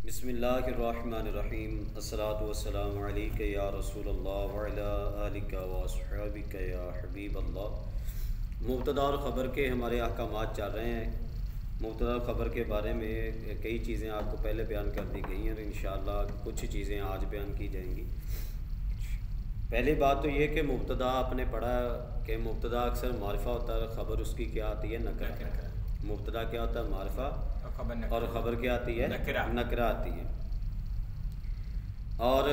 بسم اللہ الرحمن الرحیم الصلاۃ والسلام علیک یا رسول اللہ وعلی آلک واصحابک یا حبیب اللہ۔ مبتدا اور خبر کے ہمارے احکامات چل رہے ہیں۔ مبتدا اور خبر کے بارے میں کئی چیزیں آپ کو پہلے بیان کر دی گئی ہیں اور انشاءاللہ کچھ چیزیں آج بیان کی جائیں گی۔ پہلی بات تو یہ کہ مبتدا آپ نے پڑھا کہ مبتدا اکثر معرفہ ہوتا ہے، خبر اس کی کیا آتی ہے؟ نکرہ۔ مبتدا کیا ہوتا ہے؟ معرفہ، اور خبر کیا آتی ہے؟ نکرہ آتی ہے۔ اور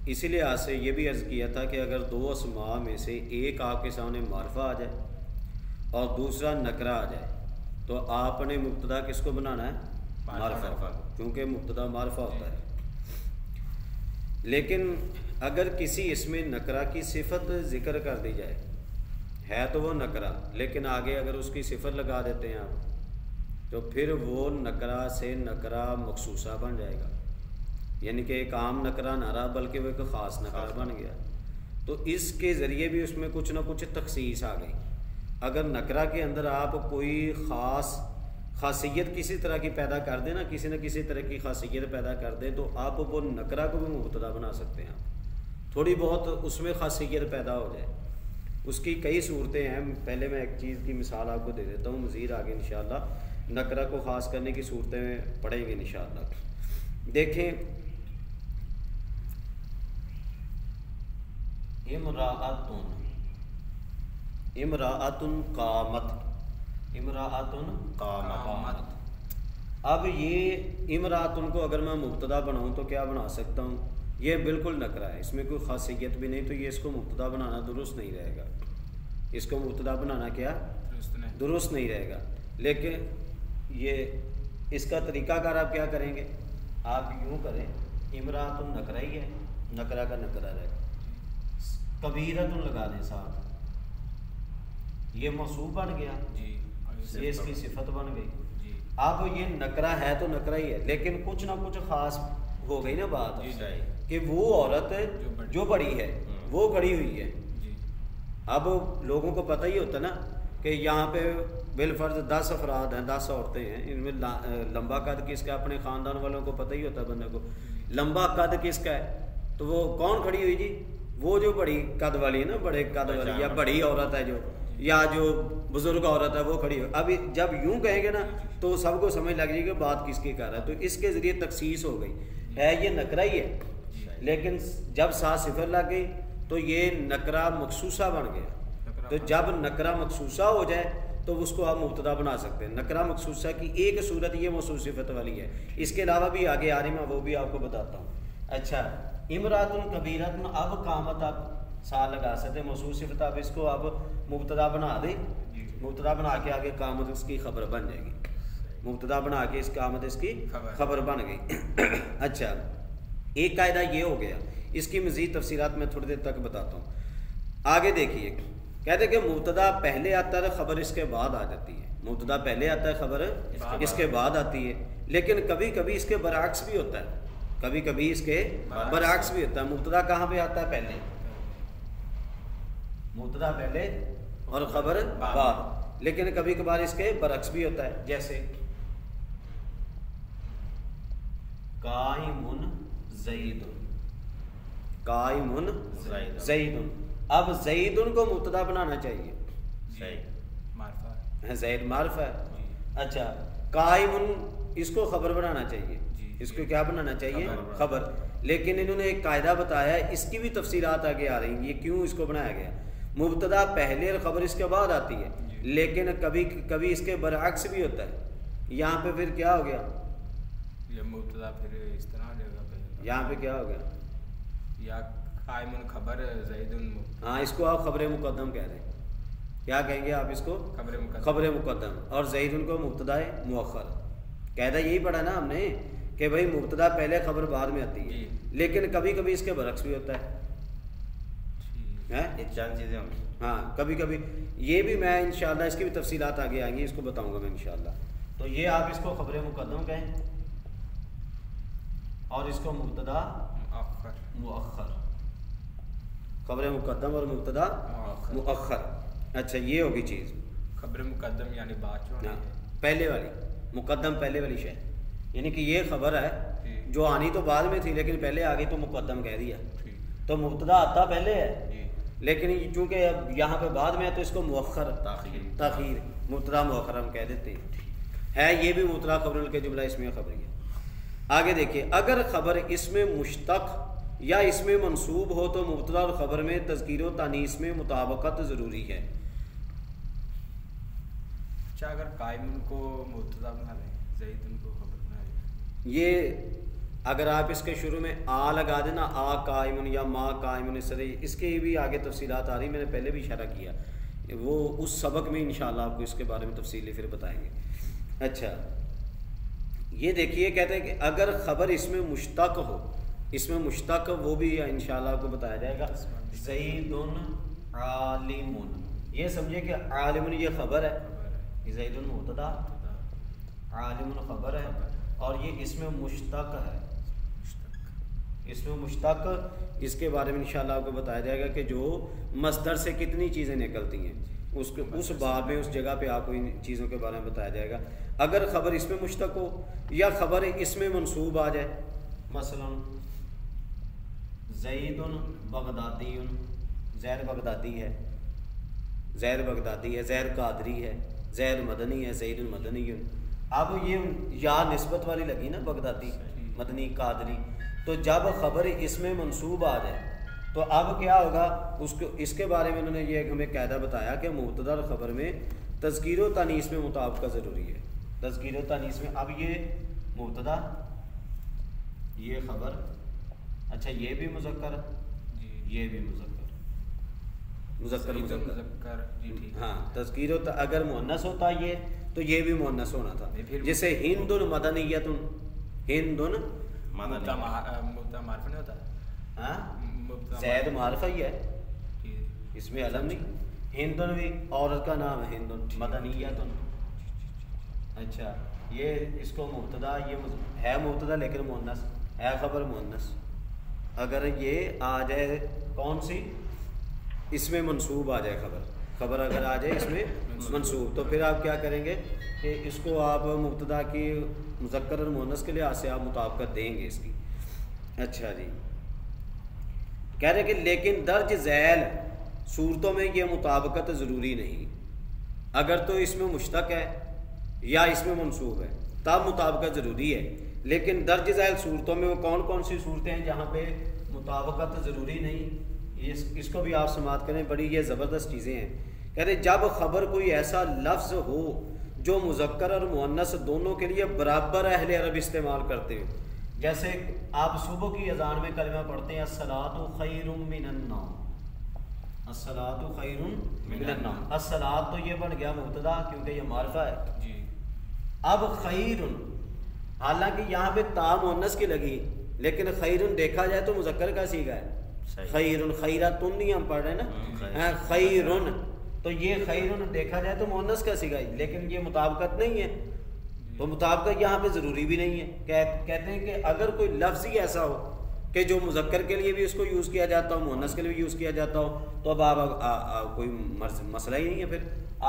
اسی لحاظ سے یہ بھی عرض کیا تھا کہ اگر دو اسماء میں سے ایک آپ کے سامنے معرفہ آ جائے اور دوسرا نکرہ آ جائے تو آپ نے مبتدا کس کو بنانا ہے؟ معرفہ، کیونکہ مبتدا معرفہ ہوتا ہے۔ لیکن اگر کسی اسم نکرہ کی صفت ذکر کر دی جائے، ہے تو وہ نکرہ لیکن آگے اگر اس کی صفت لگا دیتے ہیں آپ تو پھر وہ نکرہ سے نکرہ مخصوصہ بن جائے گا، یعنی کہ ایک عام نکرہ نہ رہا بلکہ وہ ایک خاص نکرہ بن گیا۔ تو اس کے ذریعے بھی اس میں کچھ نہ کچھ تخصیص آ گئی۔ اگر نکرہ کے اندر آپ کوئی خاصیت کسی طرح کی پیدا کر دیں نا، کسی نہ کسی طرح کی خاصیت پیدا کر دیں تو آپ وہ نکرہ کو بھی مبتدا بنا سکتے ہیں۔ تھوڑی بہت اس میں خاصیت پیدا ہو جائے، اس کی کئی صورتیں ہیں۔ پہلے میں ایک چیز کی مثال آپ کو دے دیتا ہوں، مزید آگے انشاءاللہ نکرہ کو خاص کرنے کی صورتیں پڑھیں گے انشاءاللہ۔ دیکھیں، امرأۃ قامت، امرأۃ قامت۔ اب یہ امرأۃ کو اگر میں مبتدا بناؤں تو کیا بنا سکتا ہوں؟ یہ بالکل نکرہ ہے، اس میں کوئی خاصیت بھی نہیں، تو یہ اس کو مبتدا بنانا درست نہیں رہے گا۔ اس کو مبتدا بنانا کیا درست نہیں رہے گا۔ لیکن یہ اس کا طریقہ کار آپ کیا کریں گے؟ آپ یوں کریں، امرأۃ نکرہ ہی ہے، نکرہ کا نکرہ رہے، کبیرۃ لگا دیں ساتھ، یہ موصوف بن گیا، یہ اس کی صفت بن گئی۔ اب یہ نکرہ ہے تو نکرہ ہی ہے، لیکن کچھ نہ کچھ خاص ہو گئی نا بات کہ وہ عورت جو بڑی ہے وہ کھڑی ہوئی ہے۔ اب لوگوں کو پتہ ہی ہوتا نا کہ یہاں پہ بالفرض 10 افراد ہیں، 10 عورتیں ہیں، ان میں لمبا قد کس کا؟ اپنے خاندان والوں کو پتہ ہی ہوتا ہے بندے کو لمبا قد کس کا ہے، تو وہ کون کھڑی ہوئی جی؟ وہ جو بڑی قد والی ہے نا، بڑے قد والی یا بڑی عورت ہے جو، یا جو بزرگ عورت ہے وہ کھڑی ہو۔ اب جب یوں کہیں گے نا تو سب کو سمجھ لگ جائے گی کہ بات کس کی کر رہا ہے، تو اس کے ذریعے تخصیص ہو گئی ہے، یہ نکرہ ہی ہے، لیکن جب ساتھ صفت لگ گئی تو یہ نکرہ مخصوصہ بن گیا۔ تو جب نکرہ مخصوصہ ہو جائے تو اس کو آپ مبتدا بنا سکتے ہیں۔ نکرہ مخصوصہ کی ایک صورت یہ موصوف صفت والی ہے، اس کے علاوہ بھی آگے آ رہی میں وہ بھی آپ کو بتاتا ہوں۔ اچھا، امرأۃ کبیرۃ، اب قامت آپ ساتھ لگا سکتے ہیں موصوف صفت، آپ اس کو آپ مبتدا بنا دیں، مبتدا بنا کے آگے قامت اس کی خبر بن جائے گی، مبتدا بنا کے اس قامت اس کی خبر بن گئی۔ اچھا، ایک قاعدہ یہ ہو گیا، اس کی مزید تفصیلات میں تھوڑی دیر تک بتاتا ہوں۔ آگے دیکھیے، کہتے ہیں کہ مبتدا پہلے آتا ہے، خبر اس کے بعد آ جاتی ہے۔ مبتدا پہلے آتا ہے، خبر اس کے بعد آتی ہے، لیکن کبھی کبھی اس کے برعکس بھی ہوتا ہے، کبھی کبھی اس کے برعکس بھی ہوتا ہے۔ مبتدا کہاں پہ آتا ہے؟ پہلے، مبتدا پہلے اور خبر بعد، لیکن کبھی کبھار اس کے برعکس بھی ہوتا ہے، جیسے قائم زید، قائم زید۔ اب زید کو مبتدا بنانا چاہیے، زید معرفہ ہے۔ اچھا، قائم اس کو خبر بنانا چاہیے، اس کو کیا بنانا چاہیے؟ خبر۔ لیکن انہوں نے ایک قاعدہ بتایا ہے، اس کی بھی تفصیلات آگے آ رہی ہیں، یہ کیوں اس کو بنایا گیا۔ مبتدا پہلے اور خبر اس کے بعد آتی ہے، لیکن کبھی کبھی اس کے برعکس بھی ہوتا ہے۔ یہاں پہ پھر کیا ہو گیا؟ یہ مبتدا پھر اس طرح آ جائے گا، یہاں پہ کیا ہو گیا؟ یا قائم خبر زید، ہاں، اس کو آپ خبر مقدم کہہ رہے ہیں، کیا کہیں گے آپ اس کو؟ خبر مقدم، اور زید کو مبتدا مؤخر۔ قاعدہ یہی پڑھا نا ہم نے کہ بھائی مبتدا پہلے خبر بعد میں آتی ہے، لیکن کبھی کبھی اس کے برعکس بھی ہوتا ہے۔ چند چیزیں ہوں، ہاں، کبھی کبھی یہ بھی میں انشاءاللہ اس کی بھی تفصیلات آگے آئیں گی، اس کو بتاؤں گا میں انشاءاللہ۔ تو یہ آپ اس کو خبر مقدم کہیں اور اس کو مبتدا مؤخر، خبر مقدم اور مبتدا مؤخر۔ اچھا، یہ ہوگی چیز، خبر مقدم یعنی بات جو پہلے والی، مقدم پہلے والی شے، یعنی کہ یہ خبر ہے جو آنی تو بعد میں تھی لیکن پہلے آ گئی تو مقدم کہہ دیا. تو مبتدا آتا پہلے ہے لیکن چونکہ اب یہاں پہ بعد میں ہے تو اس کو مؤخر تاخیر مبتدا مؤخر ہم کہہ دیتے ہیں. ہے یہ بھی مبتدا خبر کے جملہ اسمیہ خبریہ. آگے دیکھیے اگر خبر اس میں مشتق یا اس میں منصوب ہو تو مبتدا اور خبر میں تذکیر و تانیث میں مطابقت ضروری ہے. اچھا اگر قائم کو مبتدا بنا لیں زید ان کو خبر بنا لیں, یہ اگر آپ اس کے شروع میں آ لگا دینا آ قائم یا ما قائم اس طرح اس کے بھی آگے تفصیلات آ رہی, میں نے پہلے بھی اشارہ کیا, وہ اس سبق میں انشاءاللہ آپ کو اس کے بارے میں تفصیلی پھر بتائیں گے. اچھا یہ دیکھیے کہتے ہیں کہ اگر خبر اس میں مشتق ہو, اس میں مشتق وہ بھی انشاءاللہ آپ کو بتایا جائے گا. زید عالم, یہ سمجھے کہ عالم یہ خبر ہے, زید مبتدا عالم خبر ہے اور یہ اس میں مشتق ہے. اس میں مشتق اس کے بارے میں انشاءاللہ آپ کو بتایا جائے گا کہ جو مصدر سے کتنی چیزیں نکلتی ہیں اس باب میں اس جگہ پہ آپ کو ان چیزوں کے بارے میں بتایا جائے گا. اگر خبر اس میں مشتق ہو یا خبر اس میں منصوب آ جائے, مثلا زید بغدادی, زید بغدادی ہے, زید بغدادی ہے, زید قادری ہے, زید مدنی ہے, زید مدنی. اب یہ یا نسبت والی لگی نا بغدادی مدنی قادری, تو جب خبر اس میں منصوب آ جائے تو اب کیا ہوگا اس کے بارے میں انہوں نے یہ ہمیں قاعدہ بتایا کہ مبتدا اور خبر میں تذکیر و تانیث میں مطابقت ضروری ہے. تذکیر و تانیث میں اب یہ مبتدا یہ خبر, اچھا یہ بھی مذکر یہ بھی مذکر ہاں تذکیر و اگر مؤنث ہوتا یہ تو یہ بھی مؤنث ہونا تھا. جیسے ہند مدنیت, ہند مبتدا معرفہ نہیں ہوتا, ہاں زید معرفہ ہی ہے, اس میں علم نہیں. ہندن بھی عورت کا نام ہے, ہندن مدنیت. اچھا یہ اس کو مبتدا یہ ہے مبتدا لیکن مؤنث ہے, خبر مؤنث. اگر یہ آ جائے کون سی اس میں منصوب آ جائے خبر اگر آ جائے اس میں منصوب تو پھر آپ کیا کریں گے کہ اس کو آپ مبتدا کی مذکر اور مؤنث کے لحاظ سے آپ مطابقت دیں گے اس کی. اچھا جی کہہ رہے کہ لیکن درج ذیل صورتوں میں یہ مطابقت ضروری نہیں. اگر تو اس میں مشتق ہے یا اس میں منصوب ہے تب مطابقت ضروری ہے, لیکن درج ذیل صورتوں میں وہ کون سی صورتیں ہیں جہاں پہ مطابقت ضروری نہیں. اس کو بھی آپ سماعت کریں, بڑی یہ زبردست چیزیں ہیں. کہہ رہے جب خبر کوئی ایسا لفظ ہو جو مذکر اور مؤنث دونوں کے لیے برابر اہل عرب استعمال کرتے ہو, جیسے آپ صبح کی اذان میں کلمہ پڑھتے ہیں الصلاۃ خیر من النوم, الصلاۃ خیر من النوم. الصلاۃ تو یہ بن گیا مبتدا کیونکہ یہ معرفہ ہے جی. اب خیر حالانکہ یہاں پہ تا مؤنث کی لگی لیکن خیر دیکھا جائے تو مذکر کا صیغہ ہے. خیر خیراتن نہیں ہم پڑھ رہے ہیں نا, خیر تو یہ خیر دیکھا جائے تو مؤنث کا صیغہ ہے لیکن یہ مطابقت نہیں ہے, تو مطابقت یہاں پہ ضروری بھی نہیں ہے. کہتے ہیں کہ اگر کوئی لفظ ہی ایسا ہو کہ جو مذکر کے لیے بھی اس کو یوز کیا جاتا ہو مؤنث کے لیے بھی یوز کیا جاتا ہو تو اب آپ کوئی مسئلہ ہی نہیں ہے, پھر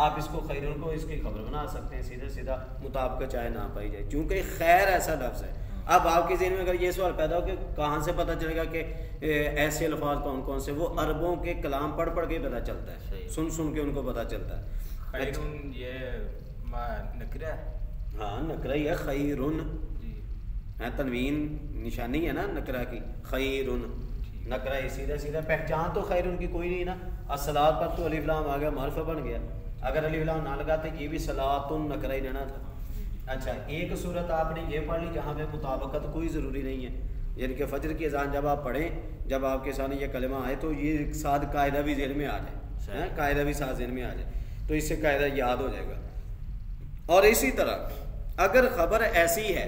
آپ اس کو خیرون کو اس کی خبر بنا سکتے ہیں سیدھا مطابقت چاہے نہ پائی جائے, چونکہ خیر ایسا لفظ ہے. اب آپ کے ذہن میں اگر یہ سوال پیدا ہو کہ کہاں سے پتہ چلے گا کہ ایسے الفاظ کون سے, وہ عربوں کے کلام پڑھ کے پتہ چلتا ہے, سن کے ان کو پتہ چلتا ہے. خیرون یہ نکرہ ہے, ہاں نکرہ ہی ہے خیرون, تنوین نشانی ہے نا نکرہ کی, خیرون نکرہ ہی سیدھا پہچان تو خیرون کی کوئی نہیں نا. الصلاۃ پر تو الف لام آ گیا معرفہ بن گیا, اگر الف لام نہ لگاتے یہ بھی صلاۃ نکرہ ہی لینا تھا. اچھا ایک صورت آپ نے یہ پڑھ لی جہاں پہ مطابقت کوئی ضروری نہیں ہے, یعنی کہ فجر کی اذان جب آپ پڑھیں جب آپ کے سامنے یہ کلمہ آئے تو یہ ساتھ قاعدہ بھی ذہن میں آ جائے, قاعدہ بھی ساتھ ذہن میں آ جائے تو اس سے قاعدہ یاد ہو جائے گا. اور اسی طرح اگر خبر ایسی ہے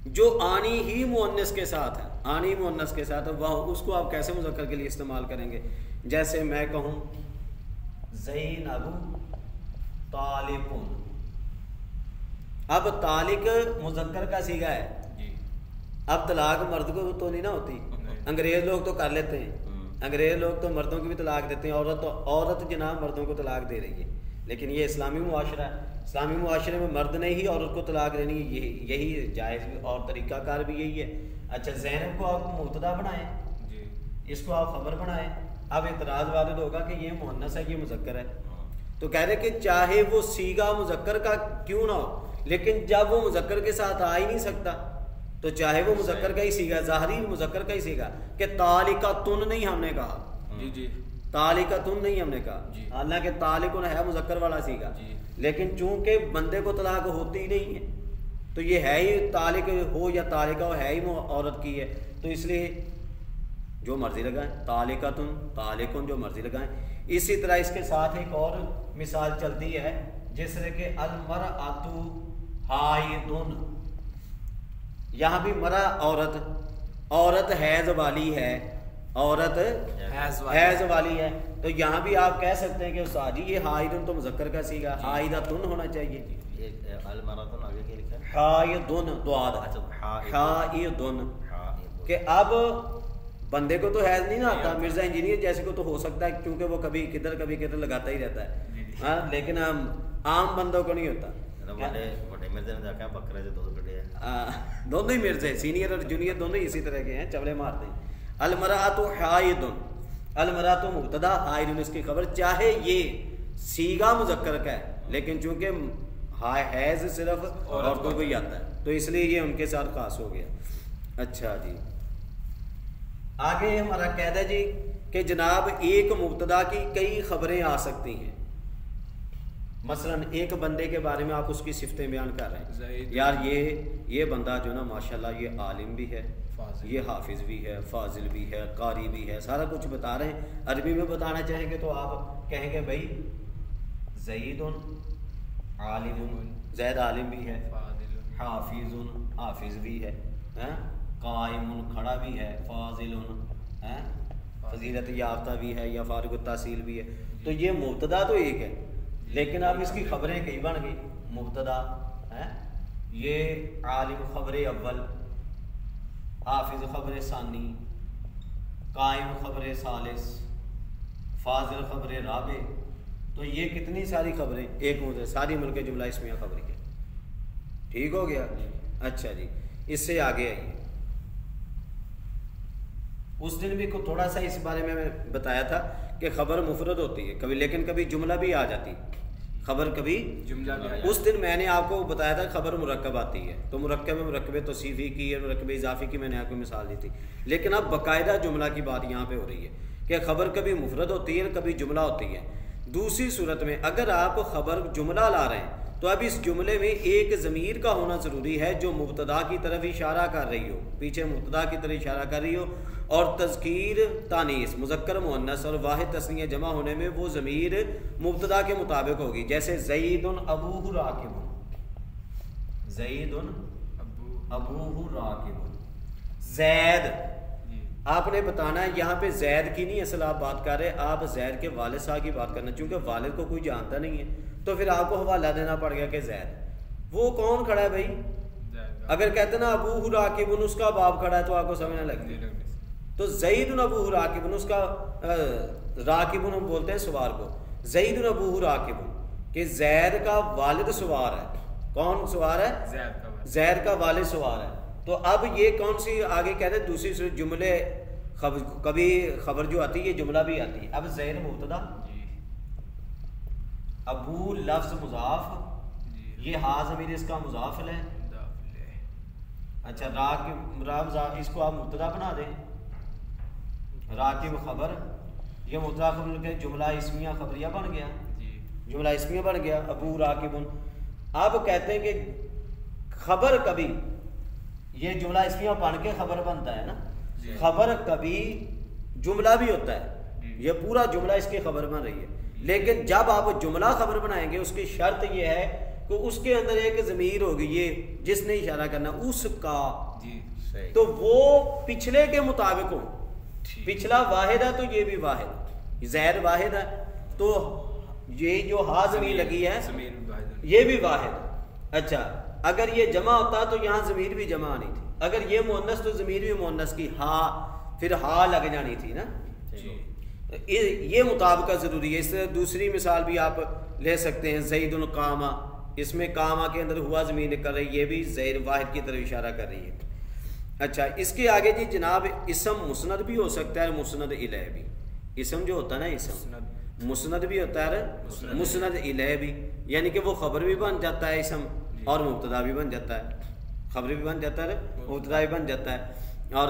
جو آنی ہی مؤنث کے ساتھ ہے, آنی مؤنث کے ساتھ ہے, وہ اس کو آپ کیسے مذکر کے لیے استعمال کریں گے. جیسے میں کہوں زینب طالقن, اب طالق مذکر کا صیغہ ہے, اب طلاق مرد کو تو نہیں نہ ہوتی, انگریز لوگ تو کر لیتے ہیں, انگریز لوگ تو مردوں کی بھی طلاق دیتے ہیں, عورت جناب مردوں کو طلاق دے رہی ہے, لیکن یہ اسلامی معاشرہ ہے، اسلامی معاشرے میں مرد نے ہی عورت کو طلاق دینی ہے، یہی جائز اور طریقہ کار بھی یہی ہے۔ اچھا زینب کو آپ مبتدا بنائیں، اس کو آپ خبر بنائیں، اب اعتراض وارد ہوگا کہ یہ مؤنث ہے یہ مذکر ہے، تو کہہ رہے کہ چاہے وہ صیغہ مذکر کا کیوں نہ ہو، لیکن جب وہ مذکر کے ساتھ آ ہی نہیں سکتا تو چاہے وہ مذکر کا ہی صیغہ، ظاہری مذکر کا ہی صیغہ، کہ طالقۃن نہیں ہم نے کہا، طالقۃن نہیں ہم نے کہا، حالانکہ طالقن ہے مذکر والا صیغہ، لیکن چونکہ بندے کو طلاق ہوتی ہی نہیں ہے تو یہ ہے ہی طالق ہو یا طالقہ ہو، ہے ہی عورت کی ہے، تو اس لیے جو مرضی لگائیں، طالقۃن طالقن جو مرضی لگائیں۔ اسی طرح اس کے ساتھ ایک اور مثال چلتی ہے، جس طرح کہ المرأۃ حائض، یہاں بھی مرا عورت حیض والی ہے، عورت حیض والی ہے، تو یہاں بھی آپ کہہ سکتے ہیں کہ استاد جی یہ حائض تو مذکر کا صیغہ، حائضۃ ہونا چاہیے، المرأۃ آگے کیا لکھا ہے؟ حائض دعاد حائض، کہ اب بندے کو تو حیض نہیں نہ آتا، مرزا انجینئر جیسے کو تو ہو سکتا ہے کیونکہ وہ کبھی کدھر لگاتا ہی رہتا ہے، ہاں، لیکن عام بندوں کو نہیں ہوتا۔ دونوں ہی مرزے، سینئر اور جونیئر دونوں ہی اسی طرح کے ہیں، چولے مارتے ہیں۔ المرأۃ حائض، المرأۃ مبتدا، حائض اس کی خبر، چاہے یہ صیغہ مذکر کا ہے لیکن چونکہ حیض صرف عورتوں کو ہی آتا ہے تو اس لیے یہ ان کے ساتھ خاص ہو گیا۔ اچھا جی، آگے ہمارا قید ہے جی کہ جناب ایک مبتدا کی کئی خبریں آ سکتی ہیں، مثلا ایک بندے کے بارے میں آپ اس کی صفتیں بیان کر رہے ہیں، یار یہ بندہ جو نا ماشاءاللہ یہ عالم بھی ہے، یہ حافظ بھی ہے، فاضل بھی ہے، قاری بھی ہے، سارا کچھ بتا رہے ہیں، عربی میں بتانا چاہیں گے تو آپ کہیں گے بھائی زید عالم، زید عالم بھی ہے، حافظ بھی ہے، قائم کھڑا بھی ہے، فاضل فضیلت یافتہ بھی ہے یا فارغ التحصیل بھی ہے، تو یہ مبتدا تو ایک ہے لیکن اب اس کی خبریں کئی بن گئی، مبتدا یہ عالم خبر اول، حافظ خبر ثانی، قائم خبر ثالث، فاضل خبر رابع، تو یہ کتنی ساری خبریں ایک مبتدا، ساری مل کے جملہ اسمیہ خبر کے، ٹھیک ہو گیا۔ اچھا جی، اس سے آگے آئیے، اس دن بھی تھوڑا سا اس بارے میں بتایا تھا کہ خبر مفرد ہوتی ہے کبھی، لیکن کبھی جملہ بھی آ جاتی، خبر کبھی جملہ بھی۔ اس دن میں نے آپ کو بتایا تھا خبر مرکب آتی ہے، تو مرکب توصیفی کی اور مرکب اضافی کی میں نے آپ کو مثال دی تھی، لیکن اب باقاعدہ جملہ کی بات یہاں پہ ہو رہی ہے کہ خبر کبھی مفرد ہوتی ہے کبھی جملہ ہوتی ہے۔ دوسری صورت میں اگر آپ خبر جملہ لا رہے ہیں تو اب اس جملے میں ایک ضمیر کا ہونا ضروری ہے جو مبتدا کی طرف اشارہ کر رہی ہو، پیچھے مبتدا کی طرف اشارہ کر رہی ہو، اور تذکیر تانیث مذکر مؤنث اور واحد تثنیہ جمع ہونے میں وہ ضمیر مبتدا کے مطابق ہوگی، جیسے زید ابوہ راکب، زید ابوہ راکب، زید، آپ نے بتانا ہے یہاں پہ زید کی نہیں اصل آپ بات کر رہے، آپ زید کے والد صاحب کی بات کرنا، چونکہ والد کو کوئی جانتا نہیں ہے تو پھر آپ کو حوالہ دینا پڑ گیا کہ زید وہ کون کھڑا ہے بھائی، اگر کہتے نا ابوہ راکب اس کا باپ کھڑا ہے تو آپ کو سمجھنا لگتی، تو زید ابوہ راکب اس کا راکب ہم بولتے ہیں سوار کو، زید ابوہ راکب کہ زید کا والد سوار ہے، کون سوار ہے، زید کا والد سوار ہے، تو اب یہ کون سی آگے کہتے ہیں دوسری جملے کبھی خبر جو آتی ہے یہ جملہ بھی آتی ہے۔ اب زید مبتدا، ابو لفظ مضاف، یہ ہا ضمیر اس کا مضاف ہے، اچھا راکب اس کو آپ مبتدا بنا دیں، راکب خبر، یہ مبتدا خبر کے جملہ اسمیہ خبریہ بن گیا، جملہ اسمیہ بن گیا، ابو راکب۔ اب کہتے ہیں کہ خبر کبھی یہ جملہ اسمیہ بن کے خبر بنتا ہے نا، خبر کبھی جملہ بھی ہوتا ہے، یہ پورا جملہ اس کی خبر بن رہی ہے، لیکن جب آپ جملہ خبر بنائیں گے اس کی شرط یہ ہے کہ اس کے اندر ایک ضمیر ہوگی، یہ جس نے اشارہ کرنا اس کا، تو وہ پچھلے کے مطابق ہو، پچھلا واحد ہے تو یہ بھی واحد، زید واحد ہے تو یہ جو ہا ضمیر لگی ہے یہ بھی واحد۔ اچھا اگر یہ جمع ہوتا تو یہاں ضمیر بھی جمع آنی تھی، اگر یہ مؤنث تو ضمیر بھی مؤنث کی، ہا پھر ہا لگ جانی تھی نا، یہ مطابقت ضروری ہے. اس طرح دوسری مثال بھی آپ لے سکتے ہیں, زید قامہ, اس میں قامہ کے اندر ہوا ضمیر نکل رہی, یہ بھی زید واحد کی طرف اشارہ کر رہی ہے. اچھا اس کے آگے جی جناب اسم مسند بھی ہو سکتا ہے, مسند الیہ بھی. اسم جو ہوتا ہے نا, اسم مسند بھی ہوتا ہے, مسند الیہ بھی, یعنی کہ وہ خبر بھی بن جاتا ہے اسم اور مبتدا بھی بن جاتا ہے, خبر بھی بن جاتا ہے, مبتدا بھی بن جاتا ہے. اور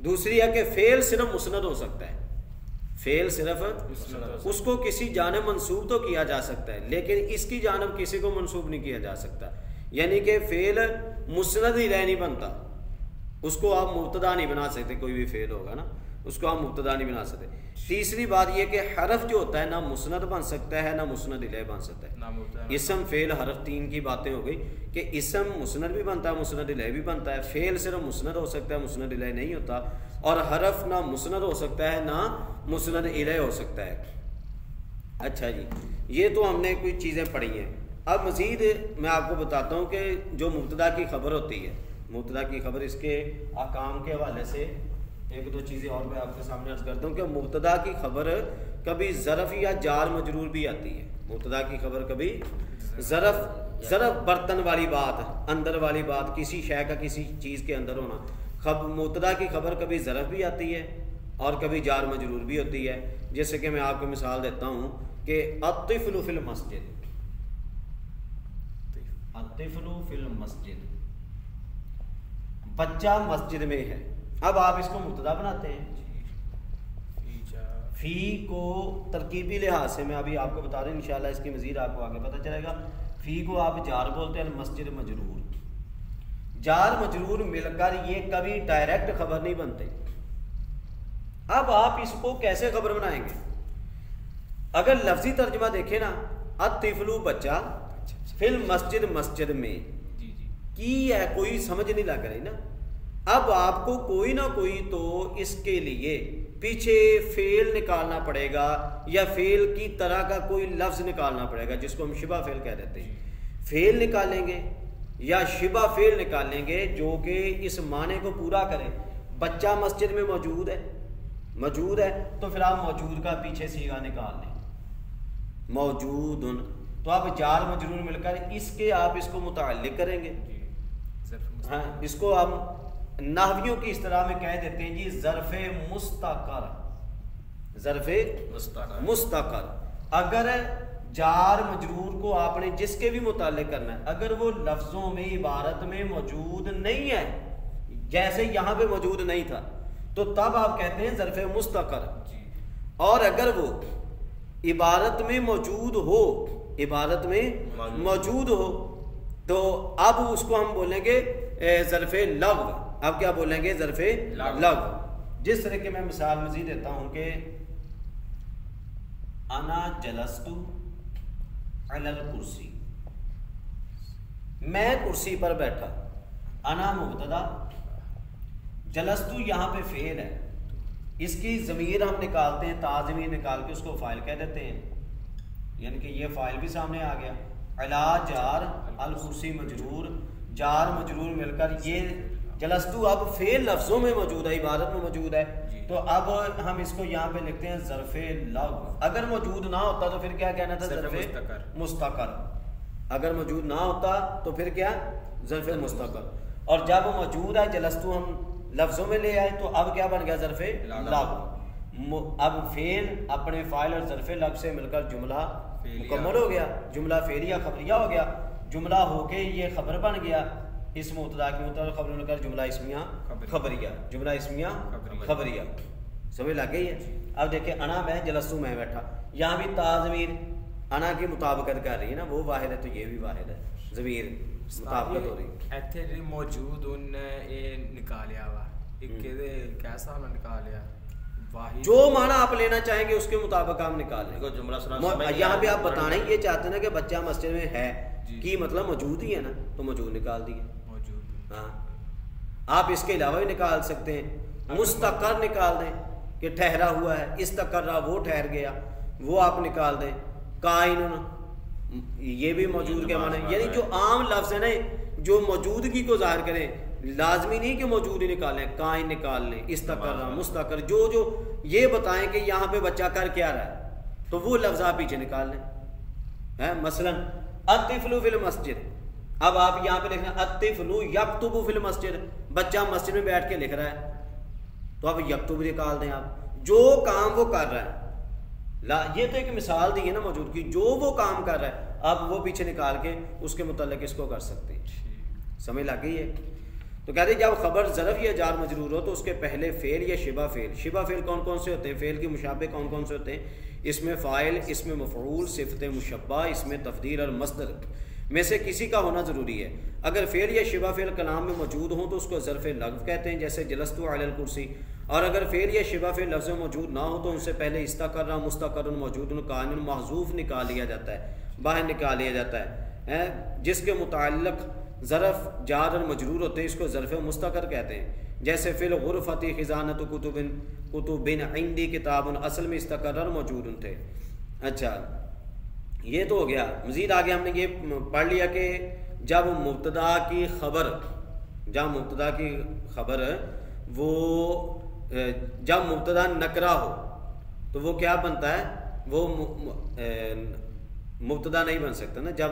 دوسری ہے کہ فعل صرف مسند ہو سکتا ہے, فعل صرف اس کو کسی جانب منسوب تو کیا جا سکتا ہے لیکن اس کی جانب کسی کو منسوب نہیں کیا جا سکتا. یعنی کہ فعل مسند الیہ نہیں بنتا, اس کو آپ مبتدا نہیں بنا سکتے, کوئی بھی فعل ہوگا نا اس کو آپ مبتدا نہیں بنا سکتے. تیسری بات یہ کہ حرف جو ہوتا ہے نہ مسند بن سکتا ہے نہ مسند الیہ بن سکتا ہے. اسم فعل حرف تین کی باتیں ہو گئی کہ اسم مسند بھی بنتا ہے, مسند الیہ بھی بنتا ہے. فعل صرف مسند ہو سکتا ہے, مسند الیہ نہیں ہوتا. اور حرف نہ مسند ہو سکتا ہے نہ مسند الیہ ہو سکتا ہے. اچھا جی, یہ تو ہم نے کوئی چیزیں پڑھی ہیں. اب مزید میں آپ کو بتاتا ہوں کہ جو مبتدا کی خبر ہوتی ہے, مبتدا کی خبر, اس کے احکام کے حوالے سے ایک دو چیزیں اور میں آپ کے سامنے عرض کرتا ہوں کہ مبتدا کی خبر کبھی ظرف یا جار مجرور بھی آتی ہے. مبتدا کی خبر کبھی ظرف برتن والی بات, اندر والی بات, کسی شے کا کسی چیز کے اندر ہونا. مبتدا کی خبر کبھی ظرف بھی آتی ہے اور کبھی جار مجرور بھی ہوتی ہے. جیسے کہ میں آپ کو مثال دیتا ہوں کہ الطفل فی المسجد, الطفل فی المسجد, بچہ مسجد میں ہے. اب آپ اس کو مبتدا بناتے ہیں, فی کو ترکیبی لحاظ سے میں ابھی آپ کو بتا دوں, انشاءاللہ اس کی مزید آپ کو آگے پتہ چلے گا. فی کو آپ جار بولتے ہیں, مسجد مجرور. جار مجرور مل کر یہ کبھی ڈائریکٹ خبر نہیں بنتے. اب آپ اس کو کیسے خبر بنائیں گے؟ اگر لفظی ترجمہ دیکھیں نا, الطفل بچہ, فی المسجد مسجد میں کی ہے, کوئی سمجھ نہیں لگ رہی نا. اب آپ کو کوئی نہ کوئی تو اس کے لیے پیچھے فعل نکالنا پڑے گا یا فعل کی طرح کا کوئی لفظ نکالنا پڑے گا جس کو ہم شبہ فعل کہہ دیتے ہیں. فعل نکالیں گے یا شبہ فعل نکالیں گے جو کہ اس معنی کو پورا کرے. بچہ مسجد میں موجود ہے تو پھر آپ موجود کا پیچھے صیغہ نکال لیں, موجود. تو آپ جار مجرور مل کر اس کے آپ اس کو متعلق کریں گے. ہاں, اس کو ہم نحویوں کی اصطلاح میں کہہ دیتے ہیں جی ظرف مستقر, ظرف مستقر. اگر جار مجرور کو آپ نے جس کے بھی متعلق کرنا ہے, اگر وہ لفظوں میں عبارت میں موجود نہیں ہے, جیسے یہاں پہ موجود نہیں تھا, تو تب آپ کہتے ہیں ظرف مستقر. اور اگر وہ عبارت میں موجود ہو, عبارت میں موجود ہو, تو اب اس کو ہم بولیں گے ظرف لغو. اب کیا بولیں گے؟ ظرف لغو. جس طرح کے میں مثال مزید دیتا ہوں کہ انا جلست علی الکرسی, میں کرسی پر بیٹھا. انا مبتدا, جلستو یہاں پہ فعل ہے, اس کی ضمیر ہم نکالتے ہیں, تا ضمیر نکال کے اس کو فاعل کہہ دیتے ہیں, یعنی کہ یہ فاعل بھی سامنے آ گیا. علا جار, الکرسی مجرور, جار مجرور مل کر یہ جلستو اب فعل لفظوں میں موجود ہے, عبارت میں موجود ہے, تو اب ہم اس کو یہاں پہ لکھتے ہیں ظرف لغو. اگر موجود نہ ہوتا تو پھر کیا کہنا تھا؟ ظرف مستقر. اگر موجود نہ ہوتا تو پھر کیا؟ ظرف مستقر. اور جب موجود ہے جلستو ہم لفظوں میں لے آئے تو اب کیا بن گیا؟ ظرف لغو. اب فعل اپنے فاعل اور ظرف لغو سے مل کر جملہ مکمل ہو گیا, جملہ فعلیہ خبریہ ہو گیا. جملہ ہو کے یہ خبر بن گیا, اس مبتدا کی مطابق خبر مل کر جملہ اسمیہ خبریہ, جملہ اسمیہ خبریہ. سمجھ لگ گئی ہے؟ اب دیکھیں انا میں, جلستو میں بیٹھا, یہاں بھی تا ضمیر انا کی مطابقت کر رہی ہے نا, وہ واحد ہے تو یہ بھی واحد ہے, ضمیر مطابقت ہو رہی ہے. ایتھے موجود ان یہ نکالیا وا, کیسا نکالیا جو معنی آپ لینا چاہیں گے اس کے مطابق آپ نکال لیں. جملہ یہاں پہ آپ بتانا یہ چاہتے ہیں نا کہ بچہ مسجد میں ہے کی مطلب موجود ہی ہے نا, تو موجود نکال دیے. ہاں, آپ اس کے علاوہ بھی نکال سکتے ہیں. مستقر نکال دیں کہ ٹھہرا ہوا ہے, استقرا وہ ٹھہر گیا, وہ آپ نکال دیں. قائن یہ بھی موجود کے معنی, یعنی جو عام لفظ ہے نا جو موجودگی کو ظاہر کریں, لازمی نہیں کہ موجود ہی نکالیں، کائن نکال لیں، استقر مستقر، جو یہ بتائیں کہ یہاں پہ بچہ کر کیا رہا ہے تو وہ لفظ آپ پیچھے نکال لیں. مثلا الطفل فی المسجد، اب آپ یہاں پہ لکھنا الطفل یکتب فی المسجد، بچہ مسجد میں بیٹھ کے لکھ رہا ہے تو اب یکتب نکال دیں. آپ جو کام وہ کر رہا ہے، یہ تو ایک مثال دی ہے نا موجود کی، جو وہ کام کر رہا ہے آپ وہ پیچھے نکال کے اس کے متعلق اس کو کر سکتے ہیں. سمجھ لگ گئی ہے؟ تو کہتے ہیں جب خبر ظرف یا جار مجرور ہو تو اس کے پہلے فعل یا شبہ فعل. شبہ فعل کون کون سے ہوتے ہیں؟ فعل کے مشابہ کون کون سے ہوتے ہیں؟ اس میں فاعل، اس میں مفعول، صفت مشبہ، اس میں تفدیل اور مصدر میں سے کسی کا ہونا ضروری ہے. اگر فعل یا شبہ فعل کلام میں موجود ہوں تو اس کو ظرف لغو کہتے ہیں، جیسے جلست علی الکرسی. اور اگر فعل یا شبہ فعل لفظ میں موجود نہ ہو تو ان سے پہلے استقر، مستقر، موجود، قائم، محذوف نکال لیا جاتا ہے، باہر نکال لیا جاتا ہے. جس کے متعلق ظرف جار اور مجرور ہوتے ہیں اس کو ظرف مستقر کہتے ہیں. جیسے فی الغرفۃ خزانۃ کتب عندی کتاب، اصل میں استقر اور موجود تھے. اچھا یہ تو ہو گیا. مزید آگے ہم نے یہ پڑھ لیا کہ جب مبتدا کی خبر وہ جب مبتدا نکرہ ہو تو وہ کیا بنتا ہے؟ وہ مبتدا نہیں بن سکتا نا. جب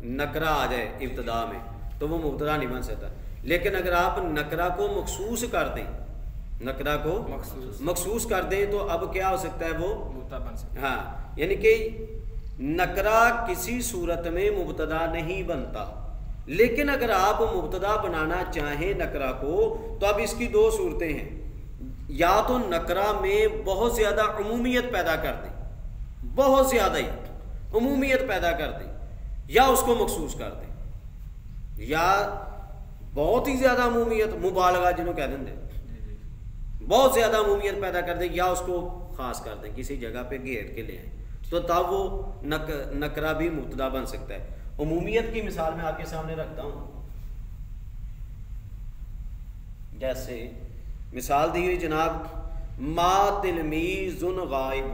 نکرہ آ جائے ابتدا میں تو وہ مبتدا نہیں بن سکتا. لیکن اگر آپ نکرہ کو مخصوص کر دیں، نکرہ کو مخصوص کر دیں تو اب کیا ہو سکتا ہے؟ وہ مبتدا بن سکتا ہے. ہاں، یعنی کہ نکرہ کسی صورت میں مبتدا نہیں بنتا، لیکن اگر آپ مبتدا بنانا چاہیں نکرہ کو تو اب اس کی دو صورتیں ہیں. یا تو نکرہ میں بہت زیادہ عمومیت پیدا کر دیں، بہت زیادہ ہی عمومیت پیدا کر دیں، یا اس کو مخصوص کر دیں، یا بہت ہی زیادہ عمومیت، مبالغہ جنہوں کہہ دیں، بہت زیادہ عمومیت پیدا کر دیں، یا اس کو خاص کر دیں، کسی جگہ پہ گھیر کے لے آئیں، تو تب وہ نکرہ بھی مبتدا بن سکتا ہے. عمومیت کی مثال میں آپ کے سامنے رکھتا ہوں. جیسے مثال دی ہوئی جناب ما تلمیذ غائب،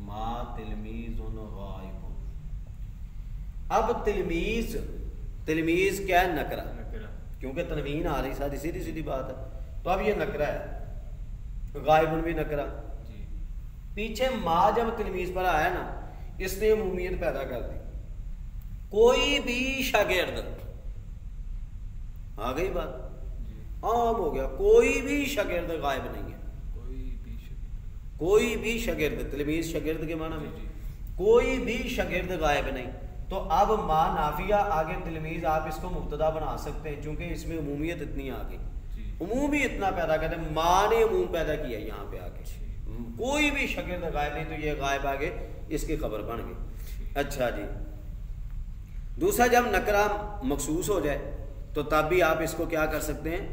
ما تلمیذ غائب. اب تلمیذ کیا ہے؟ نکرہ، کیونکہ تنوین آ رہی ساری سیدھی بات ہے. تو اب یہ نکرہ ہے، غائب بھی نکرہ. پیچھے ما جب تلمیذ پر آیا نا اس نے عمومیت پیدا کر دی. کوئی بھی شاگرد، آ گئی بات، عام ہو گیا، کوئی بھی شاگرد غائب نہیں ہے. کوئی بھی شاگرد، تلمیذ شاگرد کے معنی میں، کوئی بھی شاگرد غائب نہیں. تو اب ما نافیہ آگے تلمیذ آپ اس کو مبتدا بنا سکتے ہیں چونکہ اس میں عمومیت اتنی آ گئی، عمومی اتنا پیدا کرتے ہیں. ما نے عموم پیدا کیا یہاں پہ آ کے، کوئی بھی شاگرد غائب نہیں، تو یہ غائب آگے اس کی خبر بن گئی. اچھا جی، دوسرا جب نکرہ مخصوص ہو جائے تو تب بھی آپ اس کو کیا کر سکتے ہیں؟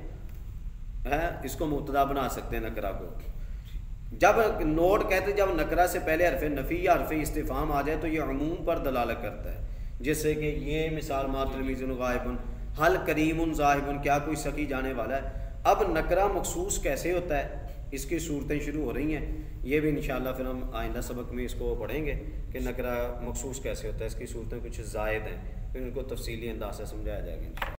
اس کو مبتدا بنا سکتے ہیں نکرہ کو. جب نوٹ کہتے ہیں جب نکرہ سے پہلے حرف نفی یا حرف استفہام آ جائے تو یہ عموم پر دلالت کرتا ہے. جیسے کہ یہ مثال ما تلمیذ غائب، حل کریم ذاہب، کیا کوئی سکی جانے والا ہے. اب نکرہ مخصوص کیسے ہوتا ہے اس کی صورتیں شروع ہو رہی ہیں. یہ بھی انشاءاللہ پھر ہم آئندہ سبق میں اس کو پڑھیں گے کہ نکرہ مخصوص کیسے ہوتا ہے، اس کی صورتیں کچھ زائد ہیں، پھر ان کو تفصیلی انداز سے سمجھایا جائے گا.